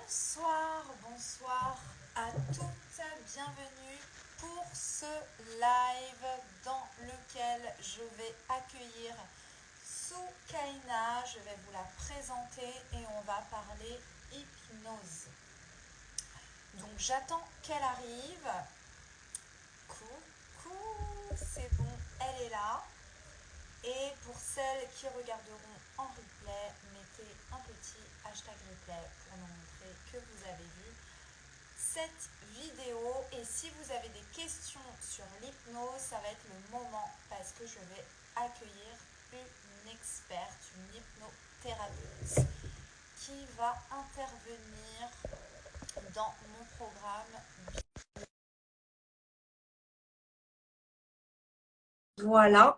Bonsoir à toutes, bienvenue pour ce live dans lequel je vais accueillir Soukaina. Je vais vous la présenter et on va parler hypnose. Donc j'attends qu'elle arrive. Coucou, c'est bon, elle est là. Et pour celles qui regarderont en replay, mettez un petit hashtag replay pour nous montrer que vous avez vu cette vidéo. Et si vous avez des questions sur l'hypnose, ça va être le moment parce que je vais accueillir une experte, une hypnothérapeute qui va intervenir dans mon programme. Voilà.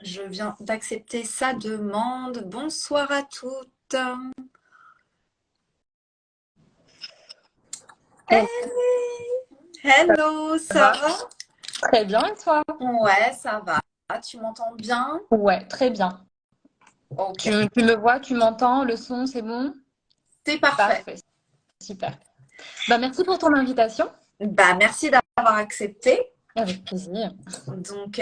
Je viens d'accepter sa demande. Bonsoir à toutes. Hey, hello, ça va? Très bien, et toi? Ouais, ça va. Tu m'entends bien? Ouais, très bien. Ok. Tu me vois, tu m'entends, le son, c'est bon? C'est parfait. Parfait, super. Merci pour ton invitation. Merci d'avoir accepté. Avec plaisir. Donc,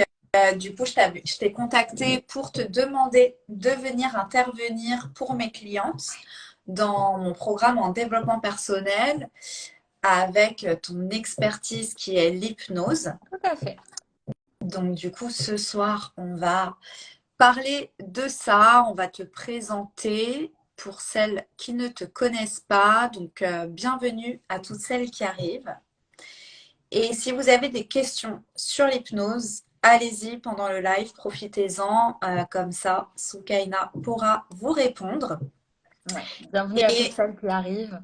du coup, je t'ai contacté pour te demander de venir intervenir pour mes clientes dans mon programme en développement personnel avec ton expertise qui est l'hypnose. Tout à fait. Donc, du coup, ce soir, on va parler de ça. On va te présenter pour celles qui ne te connaissent pas. Donc, bienvenue à toutes celles qui arrivent. Et si vous avez des questions sur l'hypnose, allez-y pendant le live, profitez-en. Comme ça, Soukaina pourra vous répondre. Ouais. Bienvenue à toutes celles qui arrivent.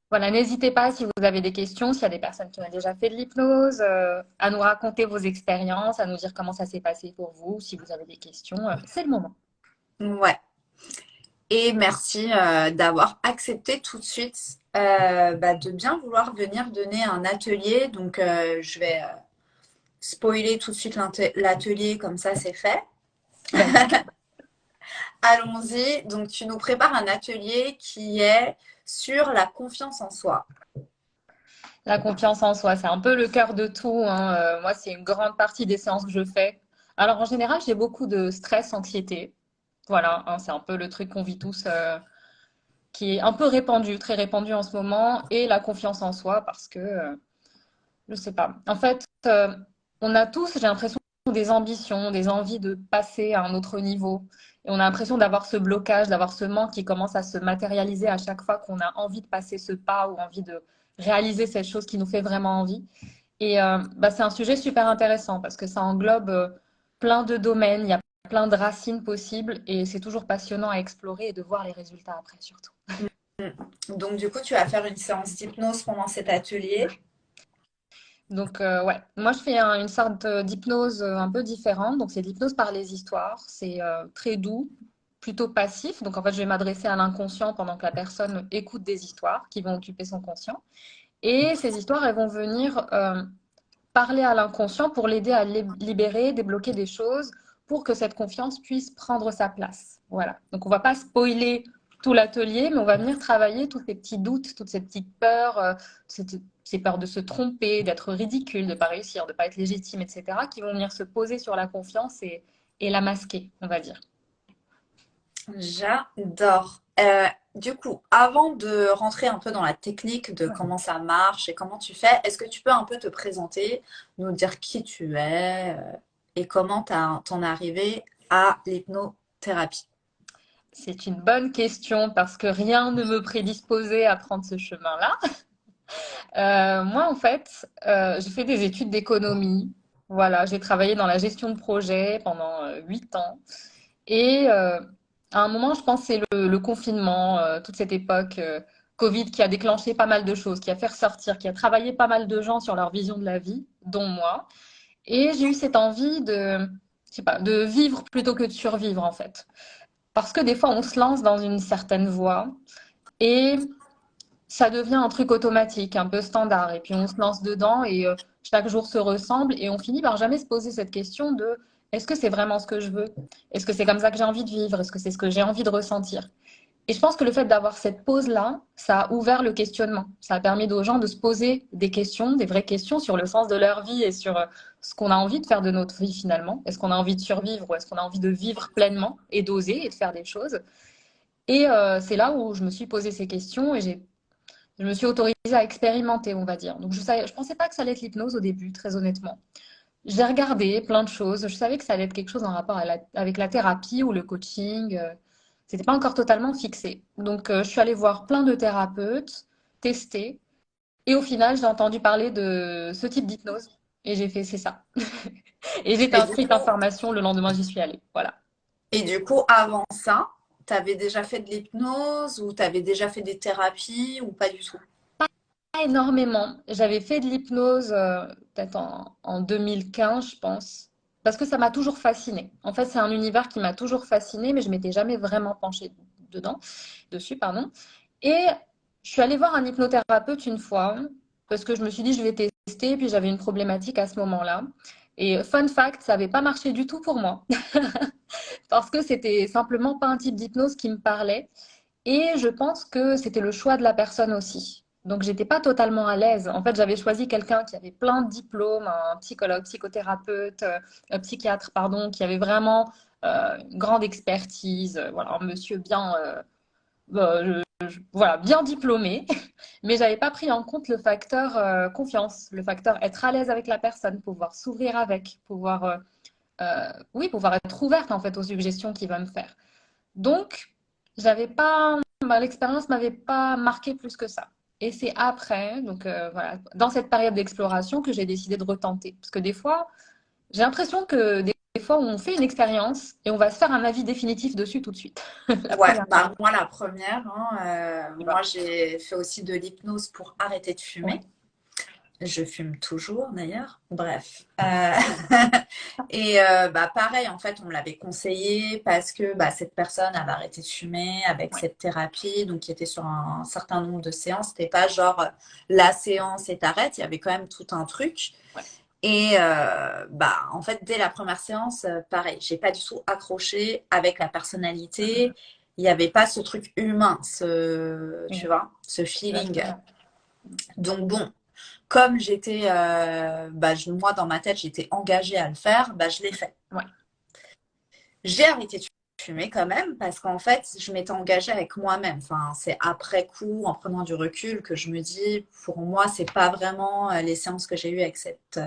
Voilà, n'hésitez pas si vous avez des questions, s'il y a des personnes qui ont déjà fait de l'hypnose, à nous raconter vos expériences, à nous dire comment ça s'est passé pour vous. Si vous avez des questions, c'est le moment. Ouais. Et merci d'avoir accepté tout de suite de bien vouloir venir donner un atelier. Donc, je vais spoiler tout de suite l'atelier, comme ça c'est fait. Allons-y. Donc, tu nous prépares un atelier qui est sur la confiance en soi. La confiance en soi, c'est un peu le cœur de tout, hein. Moi, c'est une grande partie des séances que je fais. Alors, en général, j'ai beaucoup de stress, anxiété. Voilà, hein, c'est un peu le truc qu'on vit tous, qui est un peu répandu, très répandu en ce moment. Et la confiance en soi, parce que, je sais pas. En fait, on a tous, j'ai l'impression, des ambitions, des envies de passer à un autre niveau. Et on a l'impression d'avoir ce blocage, d'avoir ce manque qui commence à se matérialiser à chaque fois qu'on a envie de passer ce pas ou envie de réaliser cette chose qui nous fait vraiment envie. Et c'est un sujet super intéressant parce que ça englobe plein de domaines, il y a plein de racines possibles et c'est toujours passionnant à explorer et de voir les résultats après surtout. Donc, du coup, tu vas faire une séance d'hypnose pendant cet atelier. Donc, ouais, moi je fais une sorte d'hypnose un peu différente. Donc, c'est de l'hypnose par les histoires. C'est très doux, plutôt passif. Donc, en fait, je vais m'adresser à l'inconscient pendant que la personne écoute des histoires qui vont occuper son conscient. Et ces histoires, elles vont venir parler à l'inconscient pour l'aider à libérer, débloquer des choses pour que cette confiance puisse prendre sa place. Voilà. Donc, on va pas spoiler tout l'atelier, mais on va venir travailler tous ces petits doutes, toutes ces petites peurs, ces peurs de se tromper, d'être ridicule, de ne pas réussir, de ne pas être légitime, etc., qui vont venir se poser sur la confiance et la masquer, on va dire. J'adore. Du coup, avant de rentrer un peu dans la technique de comment ça marche et comment tu fais, est-ce que tu peux un peu te présenter, nous dire qui tu es et comment t'en es arrivé à l'hypnothérapie? C'est une bonne question parce que rien ne me prédisposait à prendre ce chemin-là. Moi, en fait, j'ai fait des études d'économie. Voilà, j'ai travaillé dans la gestion de projet pendant 8 ans. Et à un moment, je pense que c'est le confinement, toute cette époque Covid qui a déclenché pas mal de choses, qui a fait ressortir, qui a travaillé pas mal de gens sur leur vision de la vie, dont moi. Et j'ai eu cette envie je sais pas, de vivre plutôt que de survivre, en fait. Parce que des fois, on se lance dans une certaine voie et ça devient un truc automatique, un peu standard. Et puis on se lance dedans et chaque jour se ressemble et on finit par jamais se poser cette question de est-ce que c'est vraiment ce que je veux? Est-ce que c'est comme ça que j'ai envie de vivre? Est-ce que c'est ce que j'ai envie de ressentir? Et je pense que le fait d'avoir cette pause-là, ça a ouvert le questionnement. Ça a permis aux gens de se poser des questions, des vraies questions sur le sens de leur vie et sur ce qu'on a envie de faire de notre vie finalement. Est-ce qu'on a envie de survivre ou est-ce qu'on a envie de vivre pleinement et d'oser et de faire des choses? Et c'est là où je me suis posé ces questions et je me suis autorisée à expérimenter, on va dire. Donc je pensais pas que ça allait être l'hypnose au début, très honnêtement. J'ai regardé plein de choses. Je savais que ça allait être quelque chose en rapport avec la thérapie ou le coaching. C'était pas encore totalement fixé. Donc, je suis allée voir plein de thérapeutes, tester. Et au final, j'ai entendu parler de ce type d'hypnose. Et j'ai fait, c'est ça. Et j'étais Et du inscrite en coup, formation. Le lendemain, j'y suis allée. Voilà. avant ça, tu avais déjà fait de l'hypnose ou tu avais déjà fait des thérapies ou pas du tout? Pas énormément. J'avais fait de l'hypnose peut-être en 2015, je pense. Parce que ça m'a toujours fascinée. En fait, c'est un univers qui m'a toujours fascinée, mais je m'étais jamais vraiment penchée dessus, pardon. Et je suis allée voir un hypnothérapeute une fois, parce que je me suis dit, je vais tester, puis j'avais une problématique à ce moment-là. Et fun fact, ça n'avait pas marché du tout pour moi, parce que c'était simplement pas un type d'hypnose qui me parlait. Et je pense que c'était le choix de la personne aussi. Donc, j'étais pas totalement à l'aise. En fait, j'avais choisi quelqu'un qui avait plein de diplômes, un psychologue, psychothérapeute, un psychiatre, pardon, qui avait vraiment une grande expertise. Voilà, un monsieur bien, voilà, bien diplômé. Mais j'avais pas pris en compte le facteur confiance, le facteur être à l'aise avec la personne, pouvoir s'ouvrir avec, pouvoir, oui, pouvoir être ouverte en fait aux suggestions qu'il va me faire. Donc, j'avais pas, l'expérience m'avait pas marqué plus que ça. Et c'est après, donc voilà, dans cette période d'exploration que j'ai décidé de retenter. Parce que des fois, j'ai l'impression que des fois, on fait une expérience et on va se faire un avis définitif dessus tout de suite. La Ouais, première bah fois. moi la première, hein, Voilà. moi j'ai fait aussi de l'hypnose pour arrêter de Ouais. fumer. Je fume toujours d'ailleurs. Bref. Et bah, pareil, en fait, on me l'avait conseillé parce que bah, cette personne avait arrêté de fumer avec Ouais. cette thérapie, donc qui était sur un certain nombre de séances. C'était pas genre la séance et t'arrêtes, il y avait quand même tout un truc. Ouais. Et bah, en fait, dès la première séance, pareil, j'ai pas du tout accroché avec la personnalité. Il n'y avait pas ce truc humain, tu Mhm. vois, ce feeling. Exactement. Donc bon, comme j'étais, bah, moi dans ma tête, j'étais engagée à le faire, bah, je l'ai fait. Ouais. J'ai arrêté de fumer quand même parce qu'en fait, je m'étais engagée avec moi-même. Enfin, c'est après coup, en prenant du recul, que je me dis, pour moi, c'est pas vraiment les séances que j'ai eues avec cette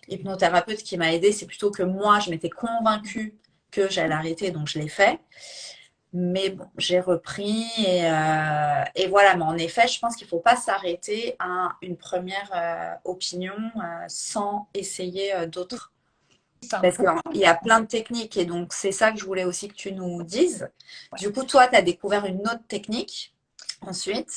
hypnothérapeute qui m'a aidée. C'est plutôt que moi, je m'étais convaincue que j'allais arrêter, donc je l'ai fait. Mais bon, j'ai repris et voilà. Mais en effet, je pense qu'il ne faut pas s'arrêter à une première opinion sans essayer d'autres. C'est ça. Parce qu'il y a plein de techniques et donc c'est ça que je voulais aussi que tu nous dises. Du coup, toi, tu as découvert une autre technique ensuite.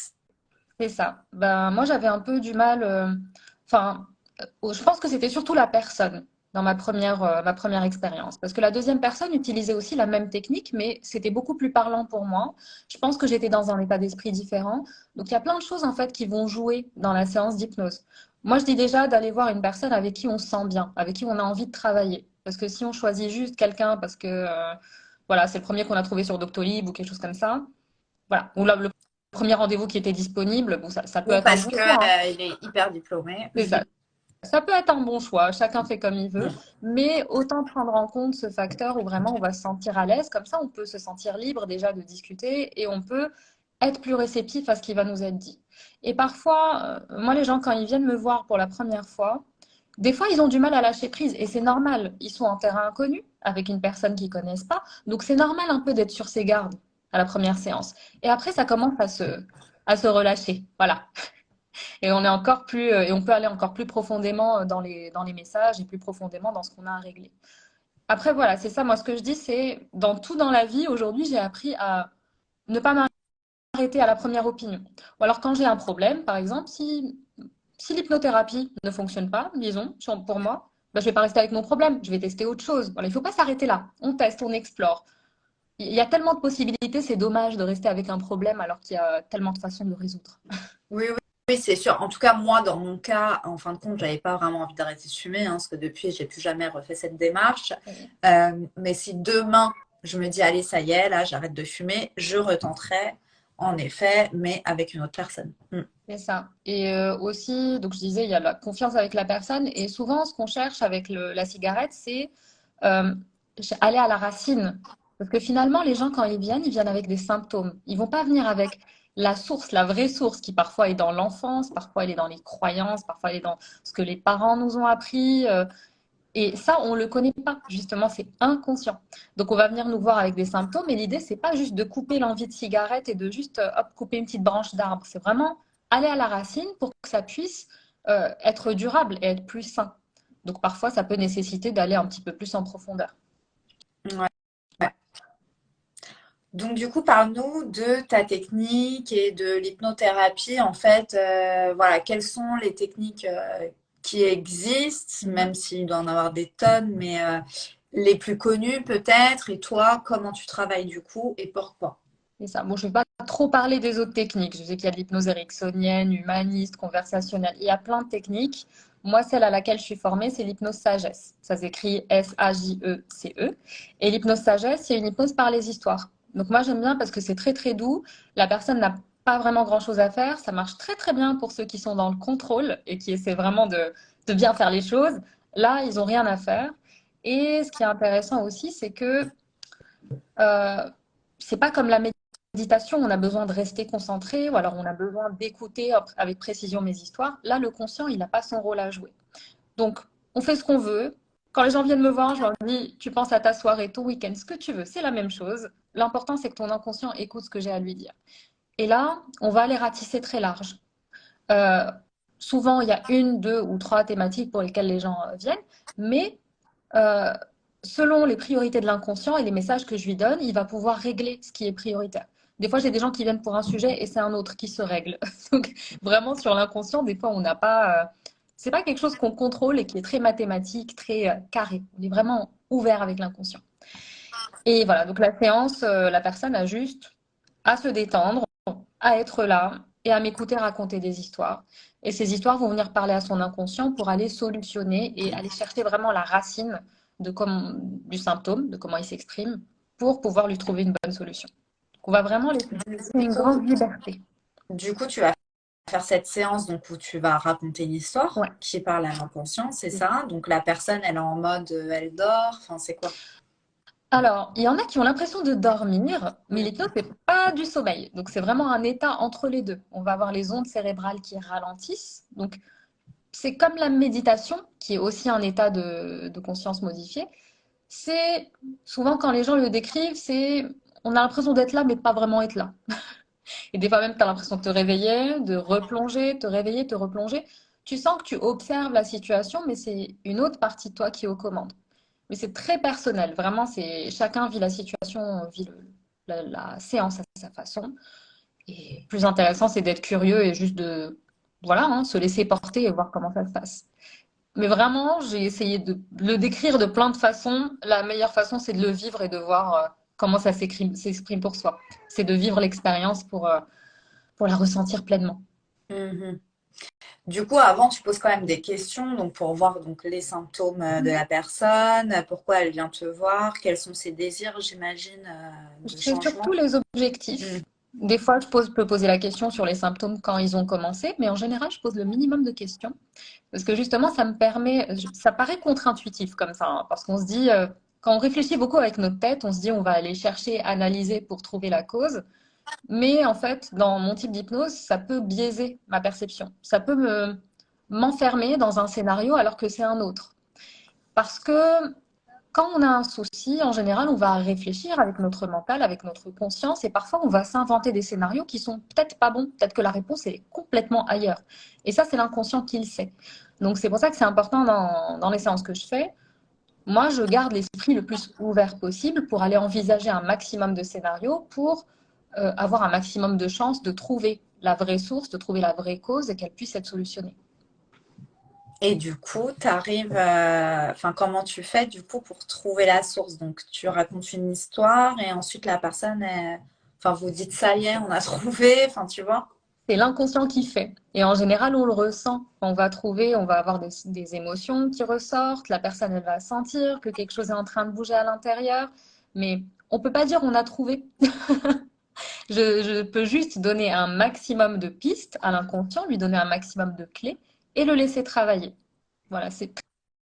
C'est ça. Ben, moi, j'avais un peu du mal. Enfin, je pense que c'était surtout la personne dans ma première expérience. Parce que la deuxième personne utilisait aussi la même technique, mais c'était beaucoup plus parlant pour moi. Je pense que j'étais dans un état d'esprit différent. Donc, il y a plein de choses, en fait, qui vont jouer dans la séance d'hypnose. Moi, je dis déjà d'aller voir une personne avec qui on se sent bien, avec qui on a envie de travailler. Parce que si on choisit juste quelqu'un parce que, voilà, c'est le premier qu'on a trouvé sur Doctolib ou quelque chose comme ça, voilà, ou le premier rendez-vous qui était disponible, bon, ça peut Ou être un parce bon que choix, hein. il est hyper diplômé. C'est ça. Ça peut être un bon choix, chacun fait comme il veut, Mm. mais autant prendre en compte ce facteur où vraiment on va se sentir à l'aise, comme ça on peut se sentir libre déjà de discuter et on peut être plus réceptif à ce qui va nous être dit. Et parfois, moi les gens quand ils viennent me voir pour la première fois, des fois ils ont du mal à lâcher prise et c'est normal, ils sont en terrain inconnu avec une personne qu'ils connaissent pas, donc c'est normal un peu d'être sur ses gardes à la première séance. Et après ça commence à se relâcher, voilà. Et on est encore plus, et on peut aller encore plus profondément dans les messages et plus profondément dans ce qu'on a à régler. Après, voilà, c'est ça. Moi, ce que je dis, c'est dans tout dans la vie, aujourd'hui, j'ai appris à ne pas m'arrêter à la première opinion. Ou alors, quand j'ai un problème, par exemple, si l'hypnothérapie ne fonctionne pas, disons, pour moi, ben, je ne vais pas rester avec mon problème. Je vais tester autre chose. Voilà, il ne faut pas s'arrêter là. On teste, on explore. Il y a tellement de possibilités, c'est dommage de rester avec un problème alors qu'il y a tellement de façons de le résoudre. Oui, oui, oui, c'est sûr. En tout cas, moi, dans mon cas, en fin de compte, j'avais pas vraiment envie d'arrêter de fumer, hein, parce que depuis, j'ai plus jamais refait cette démarche. Mais si demain, je me dis, allez, ça y est, là, j'arrête de fumer, je retenterai, en effet, mais avec une autre personne. C'est ça. Et aussi, donc je disais, il y a la confiance avec la personne. Et souvent, ce qu'on cherche avec la cigarette, c'est euh, aller à la racine. Parce que finalement, les gens, quand ils viennent avec des symptômes. Ils vont pas venir avec la source, la vraie source, qui parfois est dans l'enfance, parfois elle est dans les croyances, parfois elle est dans ce que les parents nous ont appris. Et ça, on ne le connaît pas, justement, c'est inconscient. Donc, on va venir nous voir avec des symptômes, et l'idée, c'est pas juste de couper l'envie de cigarette et de juste, hop, couper une petite branche d'arbre. C'est vraiment aller à la racine pour que ça puisse être durable et être plus sain. Donc, parfois, ça peut nécessiter d'aller un petit peu plus en profondeur. Ouais. Ouais. Donc, du coup, parle-nous de ta technique et de l'hypnothérapie. En fait, voilà, quelles sont les techniques qui existent, même s'il doit en avoir des tonnes, mais les plus connues peut-être. Et toi, comment tu travailles du coup et pourquoi? C'est ça. Bon, je ne vais pas trop parler des autres techniques. Je sais qu'il y a de l'hypnose ericksonienne, humaniste, conversationnelle. Il y a plein de techniques. Moi, celle à laquelle je suis formée, c'est l'hypnose sagesse. Ça s'écrit S-A-J-E-C-E. Et l'hypnose sagesse, c'est une hypnose par les histoires. Donc moi, j'aime bien parce que c'est très, très doux. La personne n'a pas vraiment grand-chose à faire. Ça marche très, très bien pour ceux qui sont dans le contrôle et qui essaient vraiment de bien faire les choses. Là, ils n'ont rien à faire. Et ce qui est intéressant aussi, c'est que euh, c'est pas comme la méditation, on a besoin de rester concentré ou alors on a besoin d'écouter avec précision mes histoires. Là, le conscient, il n'a pas son rôle à jouer. Donc, on fait ce qu'on veut. Quand les gens viennent me voir, je leur dis, tu penses à ta soirée, ton week-end, ce que tu veux, c'est la même chose. L'important, c'est que ton inconscient écoute ce que j'ai à lui dire. Et là, on va aller ratisser très large. Euh, Souvent, il y a une, deux ou trois thématiques pour lesquelles les gens viennent, mais euh, selon les priorités de l'inconscient et les messages que je lui donne, il va pouvoir régler ce qui est prioritaire. Des fois, j'ai des gens qui viennent pour un sujet et c'est un autre qui se règle. Donc, vraiment, sur l'inconscient, des fois, on n'a pas. C'est pas quelque chose qu'on contrôle et qui est très mathématique, très carré. On est vraiment ouvert avec l'inconscient. Et voilà, donc la séance, la personne a juste à se détendre, à être là et à m'écouter raconter des histoires. Et ces histoires vont venir parler à son inconscient pour aller solutionner et aller chercher vraiment la racine du symptôme, de comment il s'exprime, pour pouvoir lui trouver une bonne solution. Donc, on va vraiment laisser Du une coup, grande liberté. du coup, tu vas faire cette séance donc, où tu vas raconter une histoire Ouais. qui parle à l'inconscient, c'est ça? Donc la personne, elle est en mode, elle dort, enfin, c'est quoi? Alors, il y en a qui ont l'impression de dormir, mais Mm. l'hypnose, c'est pas du sommeil. Donc, c'est vraiment un état entre les deux. On va avoir les ondes cérébrales qui ralentissent. Donc, c'est comme la méditation, qui est aussi un état de conscience modifié. C'est souvent quand les gens le décrivent, c'est on a l'impression d'être là, mais pas vraiment être là. Et des fois même, tu as l'impression de te réveiller, de replonger, te réveiller, te replonger. Tu sens que tu observes la situation, mais c'est une autre partie de toi qui est aux commandes. Mais c'est très personnel, vraiment, c'est chacun vit la situation, vit la séance à sa façon. Et le plus intéressant, c'est d'être curieux et juste de voilà, hein, se laisser porter et voir comment ça se passe. Mais vraiment, j'ai essayé de le décrire de plein de façons. La meilleure façon, c'est de le vivre et de voir comment ça s'exprime pour soi. C'est de vivre l'expérience pour la ressentir pleinement. Mhm. Du coup, avant, tu poses quand même des questions donc pour voir donc, les symptômes de la personne, pourquoi elle vient te voir, quels sont ses désirs, j'imagine, de C'est surtout changement. les Mm. objectifs. Des fois, peux poser la question sur les symptômes quand ils ont commencé, mais en général, je pose le minimum de questions. Parce que justement, ça me permet, ça paraît contre-intuitif comme ça, hein, parce qu'on se dit, quand on réfléchit beaucoup avec notre tête, on se dit on va aller chercher, analyser pour trouver la cause. Mais en fait, dans mon type d'hypnose, ça peut biaiser ma perception. Ça peut m'enfermer dans un scénario alors que c'est un autre. Parce que quand on a un souci, en général, on va réfléchir avec notre mental, avec notre conscience, et parfois on va s'inventer des scénarios qui sont peut-être pas bons, peut-être que la réponse est complètement ailleurs. Et ça, c'est l'inconscient qui le sait. Donc c'est pour ça que c'est important dans les séances que je fais. Moi, je garde l'esprit le plus ouvert possible pour aller envisager un maximum de scénarios pour avoir un maximum de chances de trouver la vraie source, de trouver la vraie cause et qu'elle puisse être solutionnée. Et du coup, tu arrives, enfin, comment tu fais du coup pour trouver la source? Donc, tu racontes une histoire et ensuite la personne, enfin, vous dites ça y est, on a trouvé, enfin, tu vois? C'est l'inconscient qui fait. Et en général, on le ressent. On va trouver, on va avoir des émotions qui ressortent. La personne, elle va sentir que quelque chose est en train de bouger à l'intérieur. Mais on peut pas dire on a trouvé. Je peux juste donner un maximum de pistes à l'inconscient, lui donner un maximum de clés et le laisser travailler. Voilà, c'est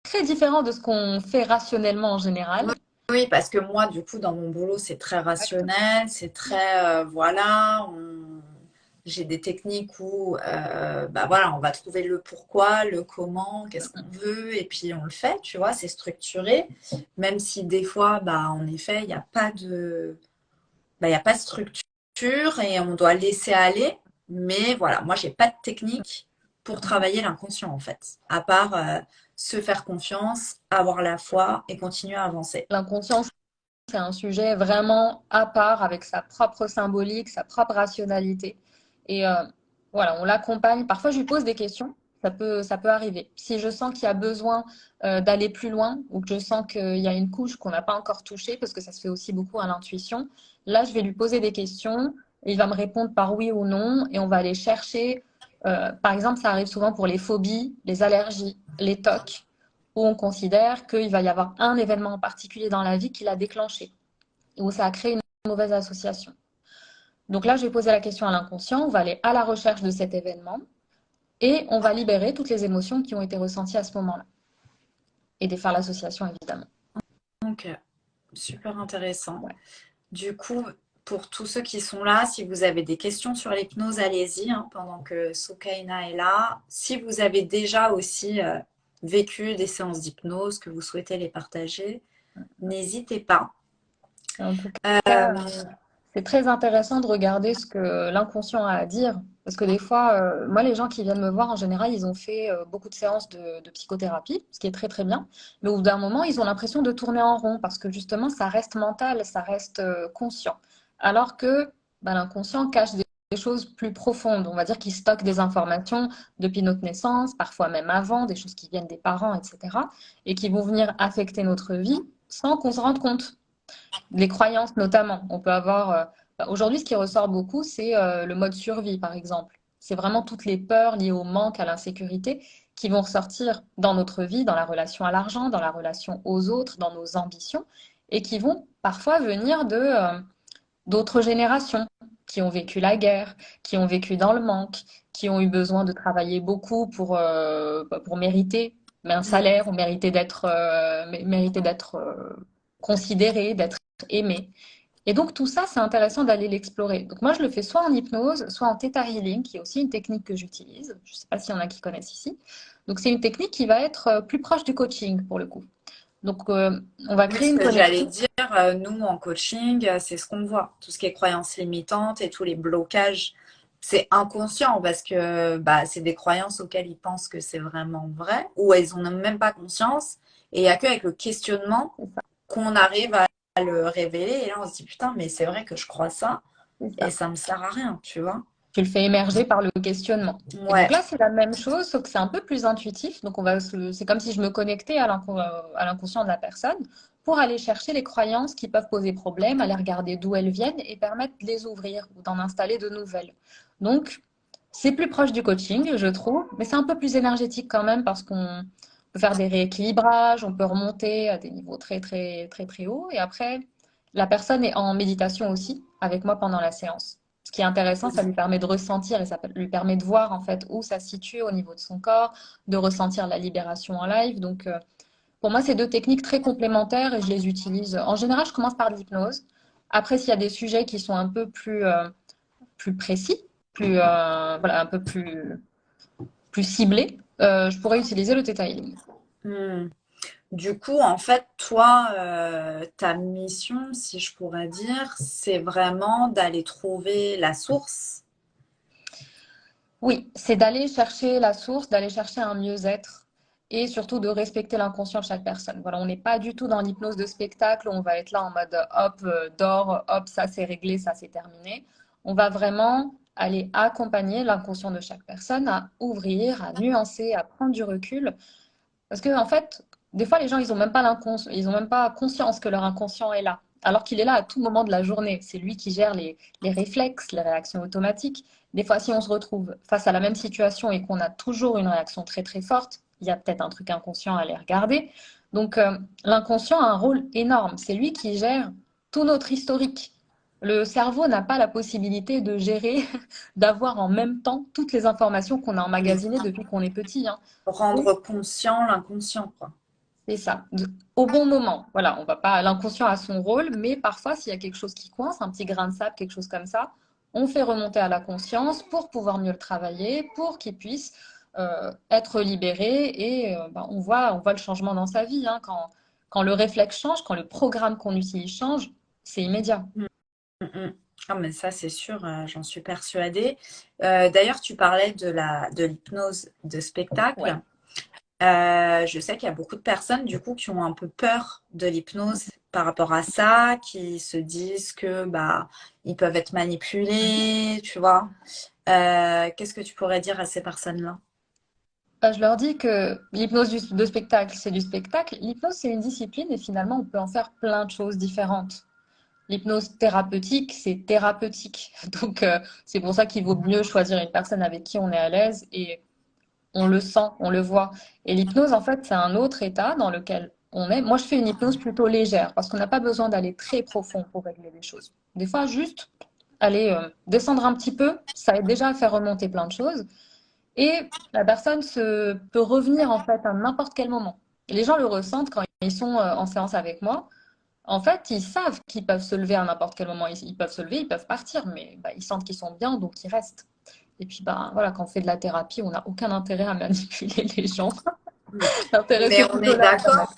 très différent de ce qu'on fait rationnellement en général. Oui, oui, parce que moi, du coup, dans mon boulot, c'est très rationnel, c'est très, voilà, j'ai des techniques où, bah voilà, on va trouver le pourquoi, le comment, qu'est-ce qu'on veut, et puis on le fait, tu vois, c'est structuré, même si des fois, bah, en effet, il n'y a pas de, bah, il y a pas de structure et on doit laisser aller, mais voilà, moi, j'ai pas de technique pour travailler l'inconscient, en fait, à part se faire confiance, avoir la foi et continuer à avancer. L'inconscient, c'est un sujet vraiment à part avec sa propre symbolique, sa propre rationalité. Et voilà, on l'accompagne. Parfois, je lui pose des questions. Ça peut arriver. Si je sens qu'il y a besoin d'aller plus loin ou que je sens qu'il y a une couche qu'on n'a pas encore touchée, parce que ça se fait aussi beaucoup à l'intuition, là, je vais lui poser des questions. Il va me répondre par oui ou non et on va aller chercher. Par exemple, ça arrive souvent pour les phobies, les allergies, les TOC, où on considère qu'il va y avoir un événement en particulier dans la vie qui l'a déclenché, où ça a créé une mauvaise association. Donc là, je vais poser la question à l'inconscient, on va aller à la recherche de cet événement et on va libérer toutes les émotions qui ont été ressenties à ce moment-là et défaire l'association, évidemment. Donc, super intéressant. Ouais. Du coup, pour tous ceux qui sont là, si vous avez des questions sur l'hypnose, allez-y, hein, pendant que Soukaina est là. Si vous avez déjà aussi vécu des séances d'hypnose, que vous souhaitez les partager, n'hésitez pas. En tout cas, Euh, c'est très intéressant de regarder ce que l'inconscient a à dire. Parce que des fois, moi, les gens qui viennent me voir, en général, ils ont fait beaucoup de séances de psychothérapie, ce qui est très, très bien. Mais au bout d'un moment, ils ont l'impression de tourner en rond parce que justement, ça reste mental, ça reste conscient. Alors que bah, l'inconscient cache des choses plus profondes. On va dire qu'il stocke des informations depuis notre naissance, parfois même avant, des choses qui viennent des parents, etc. et qui vont venir affecter notre vie sans qu'on se rende compte. Les croyances notamment. On peut avoir. Aujourd'hui, ce qui ressort beaucoup, c'est le mode survie, par exemple. C'est vraiment toutes les peurs liées au manque, à l'insécurité, qui vont ressortir dans notre vie, dans la relation à l'argent, dans la relation aux autres, dans nos ambitions, et qui vont parfois venir d'autres générations qui ont vécu la guerre, qui ont vécu dans le manque, qui ont eu besoin de travailler beaucoup pour mériter un salaire ou mériter d'être considéré, d'être aimé. Et donc tout ça, c'est intéressant d'aller l'explorer. Donc moi, je le fais soit en hypnose, soit en Theta Healing, qui est aussi une technique que j'utilise. Je ne sais pas s'il y en a qui connaissent ici. Donc c'est une technique qui va être plus proche du coaching pour le coup. Donc on va oui, créer ce une que j'allais connexion. dire, nous en coaching, c'est ce qu'on voit. Tout ce qui est croyances limitantes et tous les blocages, c'est inconscient parce que bah, c'est des croyances auxquelles ils pensent que c'est vraiment vrai ou elles n'en ont même pas conscience. Et il n'y a qu'avec le questionnement C'est ça, qu'on arrive à le révéler. Et là, on se dit, putain, mais c'est vrai que je crois ça c'est et ça. ça me sert à rien, tu vois. Tu le fais émerger par le questionnement. Et donc Ouais, là, c'est la même chose, sauf que c'est un peu plus intuitif. Donc c'est comme si je me connectais à l'inconscient de la personne pour aller chercher les croyances qui peuvent poser problème, aller regarder d'où elles viennent et permettre de les ouvrir ou d'en installer de nouvelles. Donc, c'est plus proche du coaching, je trouve, mais c'est un peu plus énergétique quand même parce qu'on peut faire des rééquilibrages, on peut remonter à des niveaux très, très, très, très hauts. Et après, la personne est en méditation aussi avec moi pendant la séance. Ce qui est intéressant, ça lui permet de ressentir et ça lui permet de voir en fait où ça se situe au niveau de son corps, de ressentir la libération en live. Donc, pour moi, c'est deux techniques très complémentaires et je les utilise. En général, je commence par l'hypnose. Après, s'il y a des sujets qui sont un peu plus précis, voilà, un peu plus ciblés, je pourrais utiliser le Theta Healing. hmm. Du coup, en fait, toi, ta mission, si je pourrais dire, c'est vraiment d'aller trouver la source. Oui, c'est d'aller chercher la source, d'aller chercher un mieux-être et surtout de respecter l'inconscient de chaque personne. Voilà, on n'est pas du tout dans l'hypnose de spectacle où on va être là en mode hop, dors, hop, ça c'est réglé, ça c'est terminé. On va vraiment aller accompagner l'inconscient de chaque personne à ouvrir, à nuancer, à prendre du recul. Parce que, en fait, des fois, les gens, ils ont même pas conscience que leur inconscient est là, alors qu'il est là à tout moment de la journée. C'est lui qui gère les réflexes, les réactions automatiques. Des fois, si on se retrouve face à la même situation et qu'on a toujours une réaction très, très forte, il y a peut-être un truc inconscient à aller regarder. Donc, l'inconscient a un rôle énorme. C'est lui qui gère tout notre historique. Le cerveau n'a pas la possibilité de gérer, d'avoir en même temps toutes les informations qu'on a Oui. emmagasinées depuis qu'on est petit, hein. Donc, Rendre conscient l'inconscient, quoi. c'est ça. Au bon moment. Voilà, on va pas, l'inconscient a son rôle, mais parfois, s'il y a quelque chose qui coince, un petit grain de sable, quelque chose comme ça, on fait remonter à la conscience pour pouvoir mieux le travailler, pour qu'il puisse être libéré et on voit le changement dans sa vie, hein. Quand le réflexe change, quand le programme qu'on utilise change, c'est immédiat. Mm, mm. Ah, mais ça, c'est sûr, j'en suis persuadée. D'ailleurs, tu parlais de l'hypnose de Ouais. spectacle. Je sais qu'il y a beaucoup de personnes, du coup, qui ont un peu peur de l'hypnose par rapport à ça, qui se disent que bah ils peuvent être manipulés, tu vois. Qu'est-ce que tu pourrais dire à ces personnes-là? Bah, je leur dis que l'hypnose de spectacle, c'est du spectacle. L'hypnose, c'est une discipline et finalement, on peut en faire plein de choses différentes. L'hypnose thérapeutique, c'est thérapeutique. Donc, c'est pour ça qu'il vaut mieux choisir une personne avec qui on est à l'aise et on le sent, on le voit. Et l'hypnose, en fait, c'est un autre état dans lequel on est. Moi, je fais une hypnose plutôt légère parce qu'on n'a pas besoin d'aller très profond pour régler les choses. Des fois, juste aller descendre un petit peu, ça aide déjà à faire remonter plein de choses. Et la personne peut revenir, en fait, à n'importe quel moment. Et les gens le ressentent quand ils sont en séance avec moi. En fait, ils savent qu'ils peuvent se lever à n'importe quel moment. Ils peuvent se lever, ils peuvent partir, mais bah, ils sentent qu'ils sont bien, donc ils restent. Et puis, bah, voilà, quand on fait de la thérapie, on n'a aucun intérêt à manipuler les gens. L'intérêt, Mais c'est on plutôt est là à d'accord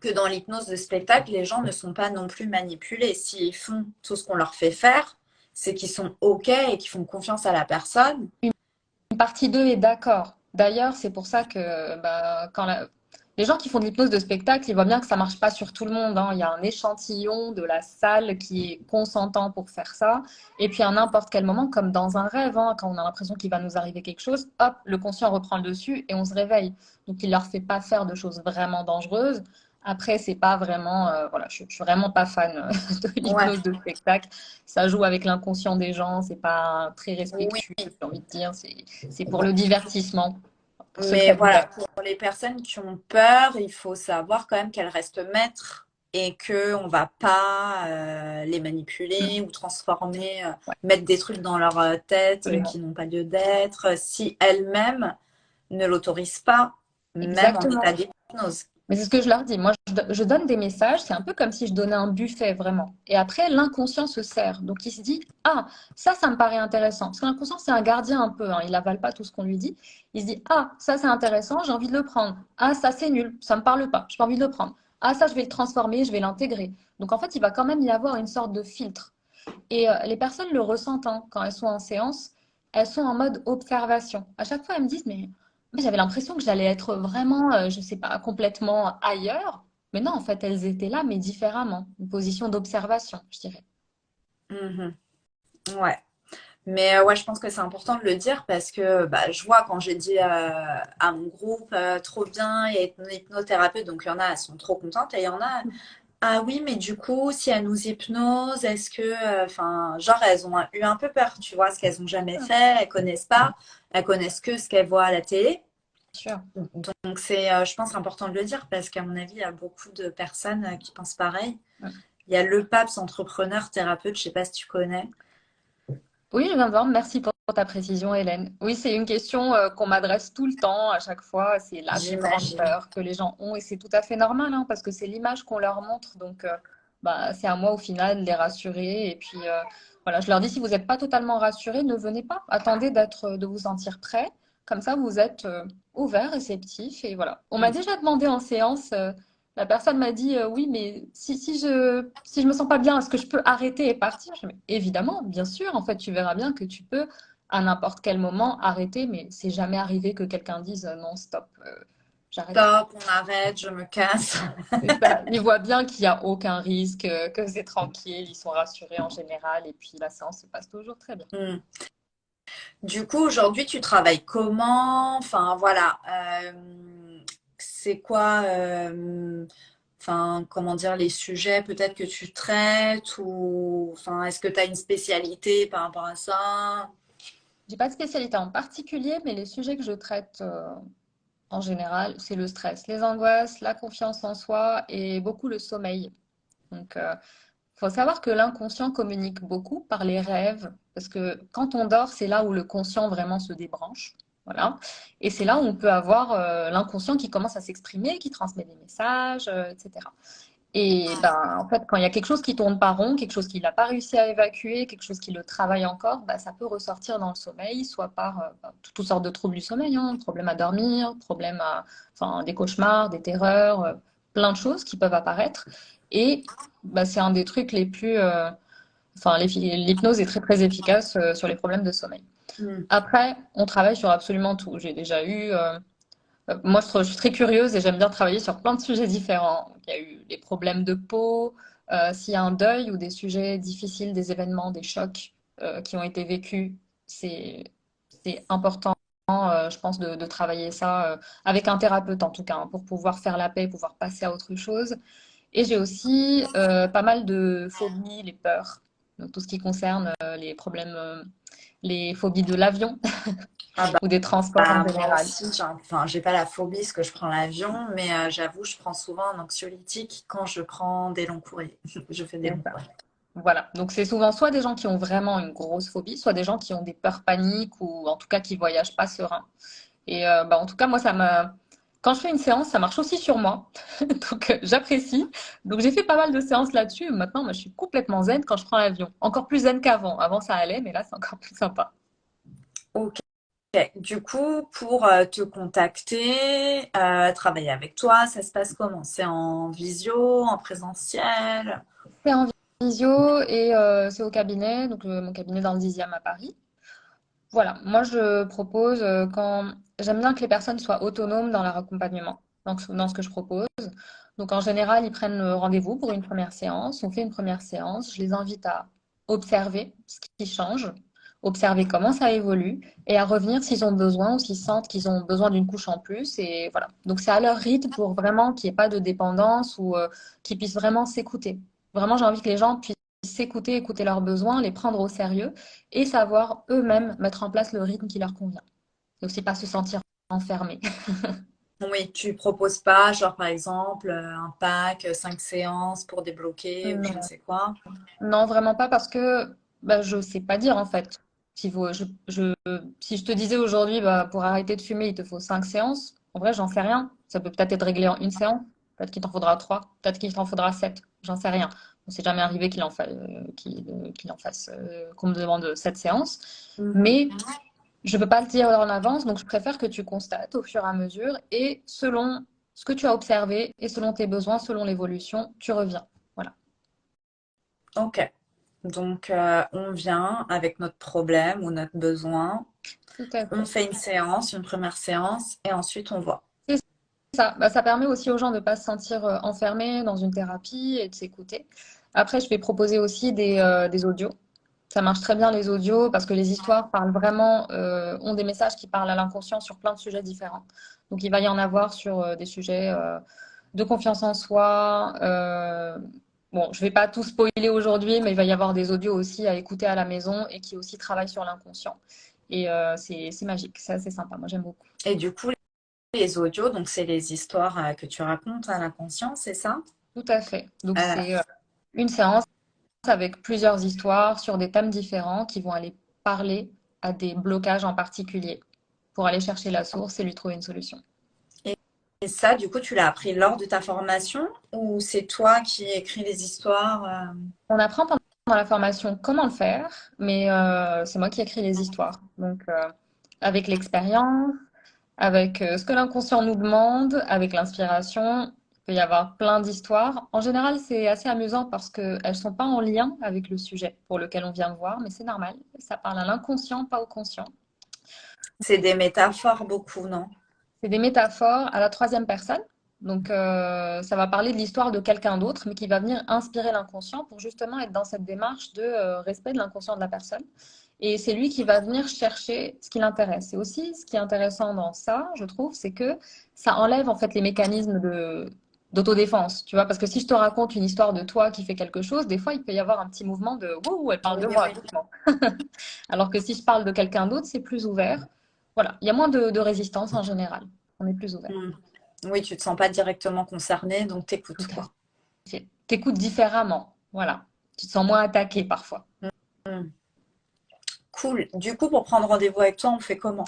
que dans l'hypnose de spectacle, les gens ne sont pas non plus manipulés. S'ils font tout ce qu'on leur fait faire, c'est qu'ils sont OK et qu'ils font confiance à la personne. Une partie d'eux est d'accord. D'ailleurs, c'est pour ça que bah, les gens qui font de l'hypnose de spectacle, ils voient bien que ça marche pas sur tout le monde, hein. Il y a un échantillon de la salle qui est consentant pour faire ça. Et puis à n'importe quel moment, comme dans un rêve, hein, quand on a l'impression qu'il va nous arriver quelque chose, hop, le conscient reprend le dessus et on se réveille. Donc il leur fait pas faire de choses vraiment dangereuses. Après, c'est pas vraiment, voilà, je suis vraiment pas fan de Ouais, l'hypnose de spectacle. Ça joue avec l'inconscient des gens, c'est pas très oui. respectueux, j'ai envie de dire. C'est pour le divertissement, pour Mais secret voilà, d'hiver. pour les personnes qui ont peur, il faut savoir quand même qu'elles restent maîtres et que on va pas les manipuler ou transformer, Ouais, mettre des trucs dans leur tête absolument. qui n'ont pas lieu d'être, si elles-mêmes ne l'autorisent pas, même en état Exactement. d'hypnose. Mais c'est ce que je leur dis. Moi, je donne des messages. C'est un peu comme si je donnais un buffet, vraiment. Et après, l'inconscient se sert. Donc, il se dit, ah, ça me paraît intéressant. Parce que l'inconscient, c'est un gardien un peu, hein. Il n'avale pas tout ce qu'on lui dit. Il se dit, ah, ça, c'est intéressant. J'ai envie de le prendre. Ah, ça, c'est nul. Ça me parle pas. J'ai pas envie de le prendre. Ah, ça, je vais le transformer. Je vais l'intégrer. Donc, en fait, il va quand même y avoir une sorte de filtre. Et les personnes le ressentent, hein, quand elles sont en séance, elles sont en mode observation. À chaque fois, elles me disent, mais j'avais l'impression que j'allais être vraiment, je sais pas, complètement ailleurs. Mais non, en fait, elles étaient là, mais différemment. Une position d'observation, je dirais. Mhm. Ouais. Mais ouais, je pense que c'est important de le dire parce que bah, je vois quand j'ai dit à mon groupe trop bien, il y a une hypnothérapeute, donc il y en a, elles sont trop contentes et il y en a, ah oui, mais du coup, si elles nous hypnosent, est-ce que, enfin, genre, elles ont eu un peu peur, tu vois, ce qu'elles ont jamais fait, elles connaissent pas, elles connaissent que ce qu'elles voient à la télé. Sûr. Donc c'est, je pense, important de le dire parce qu'à mon avis, il y a beaucoup de personnes qui pensent pareil. Il y a le PAPS, entrepreneur, thérapeute, je sais pas si tu connais. Oui, je viens de voir. Merci pour ta précision, Hélène. Oui, c'est une question qu'on m'adresse tout le temps, à chaque fois. C'est la plus grande J'imagine. peur que les gens ont et c'est tout à fait normal, hein, parce que c'est l'image qu'on leur montre. Donc, bah, c'est à moi au final de les rassurer. Et puis, voilà, je leur dis si vous n'êtes pas totalement rassurés, ne venez pas. Attendez de vous sentir prêt. Comme ça, vous êtes ouvert, réceptif. Et voilà. On m'a Mm. déjà demandé en séance. La personne m'a dit oui, mais si je me sens pas bien, est-ce que je peux arrêter et partir? Je dis, mais évidemment, bien sûr. En fait, tu verras bien que tu peux à n'importe quel moment arrêter, mais c'est jamais arrivé que quelqu'un dise non, stop, j'arrête. Stop, on arrête, je me casse. Et ça, ils voient bien qu'il n'y a aucun risque, que c'est tranquille, ils sont rassurés en général, et puis la séance se passe toujours très bien. Mm. Du coup, aujourd'hui, tu travailles comment? Enfin, voilà. C'est quoi, enfin, comment dire, les sujets peut-être que tu traites ou, enfin, est-ce que tu as une spécialité par rapport à ça? J'ai pas de spécialité en particulier, mais les sujets que je traite en général, c'est le stress, les angoisses, la confiance en soi et beaucoup le sommeil. Donc, faut savoir que l'inconscient communique beaucoup par les rêves, parce que quand on dort, c'est là où le conscient vraiment se débranche. Voilà. Et c'est là où on peut avoir l'inconscient qui commence à s'exprimer, qui transmet des messages, etc. Et ben, en fait, quand il y a quelque chose qui tourne pas rond, quelque chose qu'il n'a pas réussi à évacuer, quelque chose qui le travaille encore, bah, ça peut ressortir dans le sommeil, soit par toutes sortes de troubles du sommeil, hein, problèmes à dormir, enfin, des cauchemars, des terreurs, plein de choses qui peuvent apparaître. Et bah, c'est un des trucs les plus... enfin, l'hypnose est très très efficace sur les problèmes de sommeil. Mm. Après, on travaille sur absolument tout. J'ai déjà eu moi, je suis très curieuse et j'aime bien travailler sur plein de sujets différents. Il y a eu des problèmes de peau, s'il y a un deuil ou des sujets difficiles, des événements, des chocs qui ont été vécus, c'est c'est important, je pense, de travailler ça avec un thérapeute en tout cas, hein, pour pouvoir faire la paix, pouvoir passer à autre chose. Et j'ai aussi pas mal de phobies, les peurs, donc tout ce qui concerne les problèmes, les phobies de l'avion Ah ou des transports en bah, moi général. aussi, enfin, j'ai pas la phobie parce que je prends l'avion, mais j'avoue, je prends souvent un anxiolytique quand je prends des longs courriers. Je fais des C'est longs ça. courriers. Voilà, donc c'est souvent soit des gens qui ont vraiment une grosse phobie, soit des gens qui ont des peurs paniques ou en tout cas qui voyagent pas serein. Et bah, en tout cas, moi, quand je fais une séance, ça marche aussi sur moi. Donc j'apprécie. Donc j'ai fait pas mal de séances là-dessus. Maintenant, moi, je suis complètement zen quand je prends l'avion. Encore plus zen qu'avant. Avant, ça allait, mais là, c'est encore plus sympa. Ok. Du coup, pour te contacter, travailler avec toi, ça se passe comment? C'est en visio, en présentiel? C'est en visio et c'est au cabinet, donc mon cabinet dans le 10e à Paris. Voilà, moi je propose quand j'aime bien que les personnes soient autonomes dans leur accompagnement, donc dans ce que je propose. Donc en général, ils prennent rendez-vous pour une première séance, on fait une première séance, je les invite à observer ce qui change, observer comment ça évolue et à revenir s'ils ont besoin ou s'ils sentent qu'ils ont besoin d'une couche en plus et voilà. Donc c'est à leur rythme pour vraiment qu'il n'y ait pas de dépendance ou qu'ils puissent vraiment s'écouter. Vraiment, j'ai envie que les gens puissent s'écouter, écouter leurs besoins, les prendre au sérieux et savoir eux-mêmes mettre en place le rythme qui leur convient. Et aussi pas se sentir enfermés. Oui, tu proposes pas, genre par exemple, un pack, 5 séances pour débloquer ou je ne Non, sais quoi. non, vraiment pas parce que bah, je sais pas dire en fait. Si je te disais aujourd'hui, bah, pour arrêter de fumer, il te faut 5 séances, en vrai, j'en sais rien. Ça peut peut-être être réglé en une séance, peut-être qu'il t'en faudra 3, peut-être qu'il t'en faudra 7, j'en sais rien. On s'est jamais arrivé qu'il en fasse, qu'on me demande 7 séances. Mhm. Mais je ne peux pas le dire en avance, donc je préfère que tu constates au fur et à mesure et selon ce que tu as observé et selon tes besoins, selon l'évolution, tu reviens. Voilà, Ok. Donc, on vient avec notre problème ou notre besoin. tout à On fait. fait une séance, une première séance, et ensuite on voit. C'est ça. Bah, ça permet aussi aux gens de ne pas se sentir enfermés dans une thérapie et de s'écouter. Après, je vais proposer aussi des audios. Ça marche très bien les audios parce que les histoires parlent vraiment, ont des messages qui parlent à l'inconscient sur plein de sujets différents. Donc il va y en avoir sur des sujets de confiance en soi. Bon, je vais pas tout spoiler aujourd'hui, mais il va y avoir des audios aussi à écouter à la maison et qui aussi travaillent sur l'inconscient. Et c'est magique, c'est assez sympa. Moi j'aime beaucoup. Et du coup, les audios, donc c'est les histoires que tu racontes à l'inconscient, c'est ça? Tout à fait. Donc Euh, c'est une séance avec plusieurs histoires sur des thèmes différents qui vont aller parler à des blocages en particulier pour aller chercher la source et lui trouver une solution. et, et ça, du coup, tu l'as appris lors de ta formation ou c'est toi qui écris les histoires? On apprend pendant la formation comment le faire, mais c'est moi qui écris les histoires. Donc avec l'expérience, avec ce que l'inconscient nous demande, avec l'inspiration, il peut y avoir plein d'histoires. En général, c'est assez amusant parce qu'elles ne sont pas en lien avec le sujet pour lequel on vient voir, mais c'est normal. Ça parle à l'inconscient, pas au conscient. C'est des métaphores beaucoup, non? C'est des métaphores à la troisième personne. Donc, ça va parler de l'histoire de quelqu'un d'autre, mais qui va venir inspirer l'inconscient pour justement être dans cette démarche de respect de l'inconscient de la personne. Et c'est lui qui va venir chercher ce qui l'intéresse. Et aussi, ce qui est intéressant dans ça, je trouve, c'est que ça enlève en fait les mécanismes d'autodéfense. Tu vois, parce que si je te raconte une histoire de toi qui fait quelque chose, des fois, il peut y avoir un petit mouvement de ouh, elle parle Oui, de moi, oui. doucement. Alors que si je parle de quelqu'un d'autre, c'est plus ouvert. Voilà, il y a moins de résistance en général. On est plus ouvert. Hmm. Oui, tu te sens pas directement concerné, donc Tout t'écoutes, à quoi. fait. T'écoutes différemment. Voilà. Tu te sens moins attaqué parfois. Hmm. Cool. Du coup, pour prendre rendez-vous avec toi, on fait comment?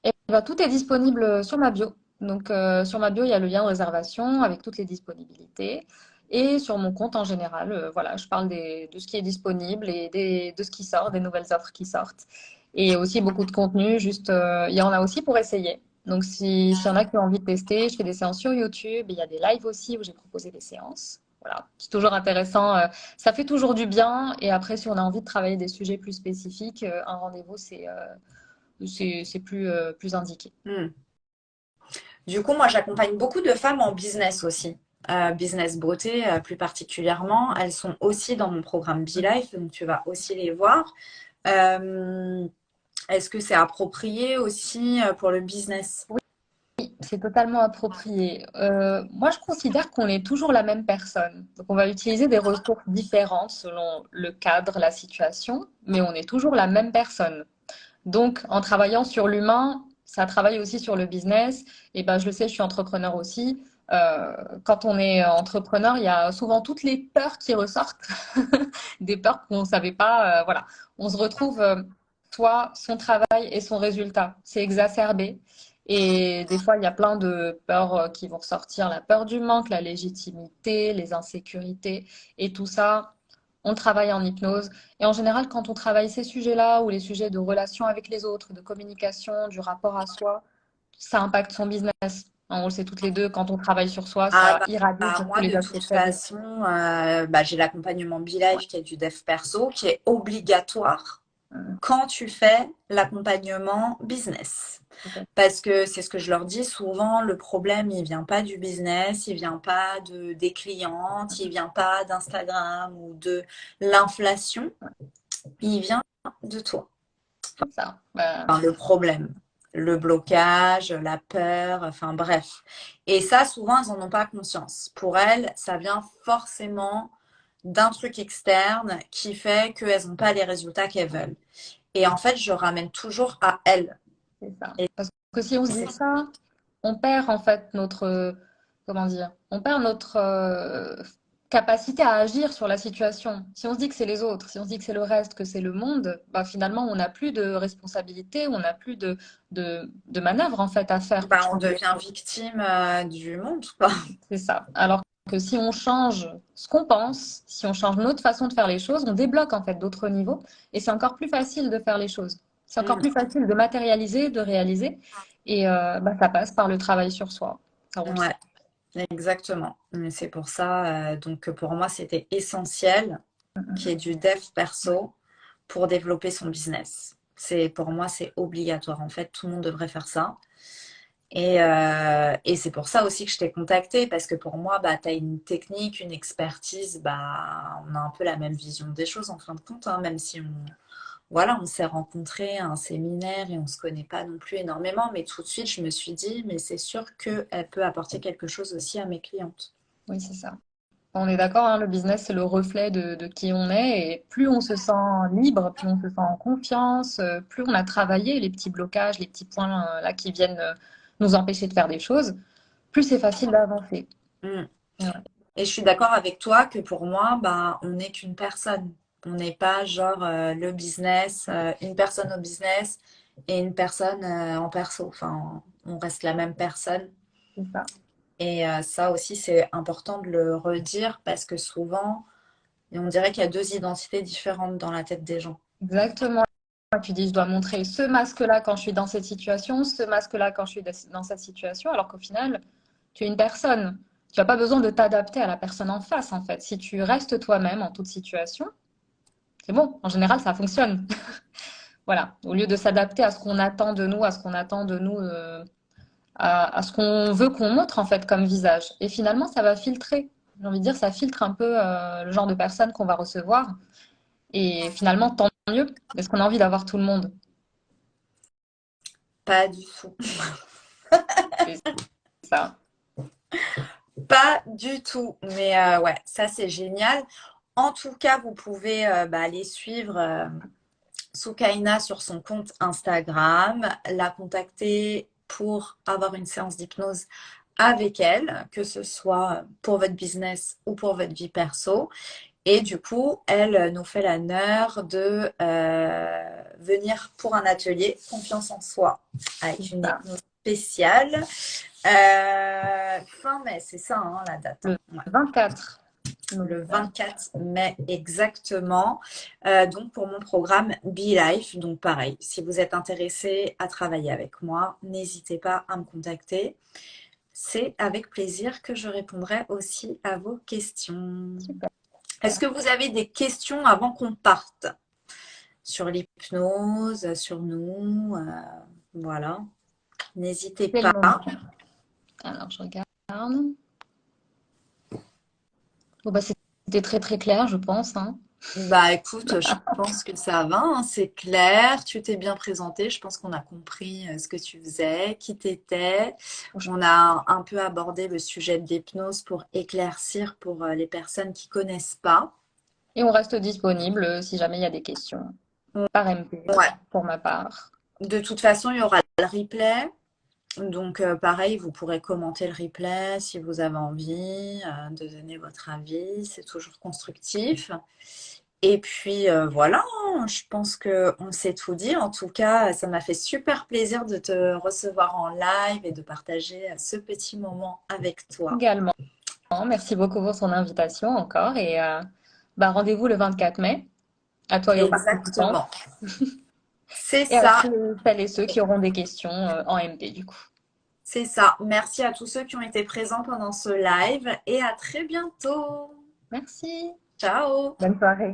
Et bah, tout est disponible sur ma bio. Donc, sur ma bio, il y a le lien de réservation avec toutes les disponibilités. Et sur mon compte en général, voilà, je parle de ce qui est disponible et de ce qui sort, des nouvelles offres qui sortent. Et aussi beaucoup de contenu, juste, il y en a aussi pour essayer. Donc, s'il y en a qui ont envie de tester, je fais des séances sur YouTube. Il y a des lives aussi où j'ai proposé des séances. Voilà, c'est toujours intéressant. Ça fait toujours du bien. Et après, si on a envie de travailler des sujets plus spécifiques, un rendez-vous, c'est plus indiqué. Hmm. Du coup, moi, j'accompagne beaucoup de femmes en business aussi. Business beauté, plus particulièrement. Elles sont aussi dans mon programme Be Life, donc tu vas aussi les voir. Euh, Est-ce que c'est approprié aussi pour le business? Oui, c'est totalement approprié. Moi, je considère qu'on est toujours la même personne. Donc, on va utiliser des ressources différentes selon le cadre, la situation, mais on est toujours la même personne. Donc, en travaillant sur l'humain, ça travaille aussi sur le business. Et ben, je le sais, je suis entrepreneur aussi. Quand on est entrepreneur, il y a souvent toutes les peurs qui ressortent, des peurs qu'on ne savait pas. Voilà, on se retrouve soit son travail et son résultat, c'est exacerbé. Et des fois, il y a plein de peurs qui vont ressortir, la peur du manque, la légitimité, les insécurités, et tout ça, on travaille en hypnose. Et en général, quand on travaille ces sujets-là ou les sujets de relation avec les autres, de communication, du rapport à soi, ça impacte son business. On le sait toutes les deux, quand on travaille sur soi, Ah ça irradie sur tous moi, les de aspects toute de sa vie. façon, j'ai l'accompagnement Be Ouais. Life qui est du dev perso, qui est obligatoire quand tu fais l'accompagnement business. Parce que c'est ce que je leur dis souvent, le problème, il vient pas du business, il vient pas des clientes, il vient pas d'Instagram ou de l'inflation, il vient de toi. C'est ça. Bah, Enfin, le problème, le blocage, la peur, enfin bref. Et ça, souvent, elles n'en ont pas conscience. Pour elles, ça vient forcément d'un truc externe qui fait qu'elles n'ont pas les résultats qu'elles veulent. Et en fait, je ramène toujours à elles. c'est ça. Et Parce que si on se dit c'est ça, on perd en fait comment dire, on perd notre capacité à agir sur la situation. Si on se dit que c'est les autres, si on se dit que c'est le reste, que c'est le monde, bah finalement on n'a plus de responsabilité, on n'a plus de manœuvre en fait à faire pour on changer les devient choses. victime du monde, quoi. C'est ça. Alors que si on change ce qu'on pense, si on change notre façon de faire les choses, on débloque en fait d'autres niveaux et c'est encore plus facile de faire les choses. C'est encore Mm. plus facile de matérialiser, de réaliser et bah, ça passe par le travail sur soi. Ça, on le Ouais, sait. exactement. Mais c'est pour ça, donc que pour moi, c'était essentiel qu'il y ait du dev perso pour développer son business. Pour moi, c'est obligatoire. En fait, tout le monde devrait faire ça. Et c'est pour ça aussi que je t'ai contacté, parce que pour moi, bah, tu as une technique, une expertise, bah, on a un peu la même vision des choses en fin de compte, hein, même si on s'est rencontrés à un séminaire et on ne se connaît pas non plus énormément, mais tout de suite, je me suis dit, mais c'est sûr qu'elle peut apporter quelque chose aussi à mes clientes. Oui, c'est ça. On est d'accord, hein, le business, c'est le reflet de qui on est et plus on se sent libre, plus on se sent en confiance, plus on a travaillé les petits blocages, les petits points là qui viennent nous empêcher de faire des choses, plus c'est facile d'avancer. Mm. Ouais, Et je suis d'accord avec toi que pour moi, bah, on n'est qu'une personne. On n'est pas genre le business, une personne au business et une personne en perso. Enfin, on reste la même personne. c'est ça. Et ça aussi, c'est important de le redire parce que souvent, on dirait qu'il y a deux identités différentes dans la tête des gens. Exactement. Tu dis, je dois montrer ce masque-là quand je suis dans cette situation, ce masque-là quand je suis dans cette situation, alors qu'au final, tu es une personne. Tu n'as pas besoin de t'adapter à la personne en face, en fait. Si tu restes toi-même en toute situation, c'est bon. En général, ça fonctionne. Voilà. Au lieu de s'adapter à ce qu'on attend de nous, à ce qu'on attend de nous, à ce qu'on veut qu'on montre, en fait, comme visage. Et finalement, ça va filtrer. J'ai envie de dire, ça filtre un peu le genre de personne qu'on va recevoir. Et finalement, tant mieux, parce qu'on a envie d'avoir tout le monde. Pas du tout. C'est ça. Pas du tout. Mais ouais, ça c'est génial. En tout cas, vous pouvez aller suivre Soukaina sur son compte Instagram, la contacter pour avoir une séance d'hypnose avec elle, que ce soit pour votre business ou pour votre vie perso. Et du coup, elle nous fait l'honneur de venir pour un atelier confiance en soi avec une Ça. hypnose spéciale. Fin mai, c'est ça hein, la date. Le Ouais. 24 Le novembre. 24 mai exactement. Donc pour mon programme Be Life. Donc pareil, si vous êtes intéressé à travailler avec moi, n'hésitez pas à me contacter. C'est avec plaisir que je répondrai aussi à vos questions. Super. Est-ce que vous avez des questions avant qu'on parte sur l'hypnose, sur nous? Voilà. N'hésitez C'est le pas. moment. Alors, je regarde. Bon, bah, c'était très très clair, je pense, hein. Bah écoute, je pense que ça va, hein, c'est clair, tu t'es bien présenté, je pense qu'on a compris ce que tu faisais, qui t'étais. On a un peu abordé le sujet de l'hypnose pour éclaircir pour les personnes qui connaissent pas. Et on reste disponible si jamais il y a des questions par MP Ouais, pour ma part. de toute façon, il y aura le replay. Donc pareil, vous pourrez commenter le replay si vous avez envie de donner votre avis, c'est toujours constructif. Et puis voilà, hein, je pense qu'on s'est tout dit. En tout cas, ça m'a fait super plaisir de te recevoir en live et de partager ce petit moment avec toi. Également, merci beaucoup pour ton invitation encore et bah, rendez-vous le 24 mai à toi et aux participants Exactement. C'est et à ça, tous celles et ceux qui auront des questions en MP du coup. c'est ça. Merci à tous ceux qui ont été présents pendant ce live et à très bientôt. Merci, Ciao! bonne soirée.